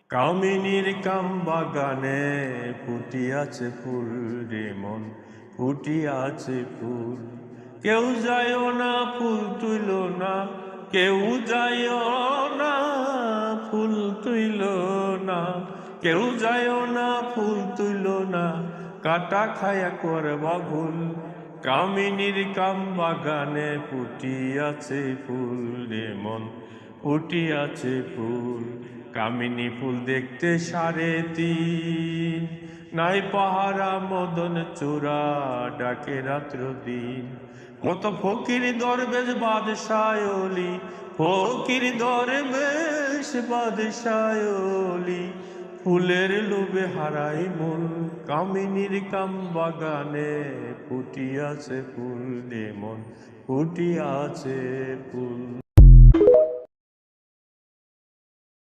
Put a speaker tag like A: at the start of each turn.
A: কামিনীর কাম বাগানে ফুটিয়াছে ফুল রে মন, ফুটিয়াছে ফুল। কেউ যায় না ফুল তুইল না, কেউ যায় না ফুল তুইল না, কেউ যায় না ফুল তুইল না, কাটা খায়া করবা ভুল। কামিনীর কাম বাগানে ফুটিয়াছে ফুল রে মন, ফুটিয়াছে ফুল। কামিনী ফুল দেখতে 3:30, নাই পাহারা মদন চূড়া ডাকে রাত্র দিন। কত ফকির দরবেশ বাদশায়লি, ফকির দরবেশ বাদশায়লি, ফুলের লোভে হারাই মন। কামিনীর কাম বাগানে ফুটিয়াছে ফুল রে মন, ফুটিয়াছে ফুল।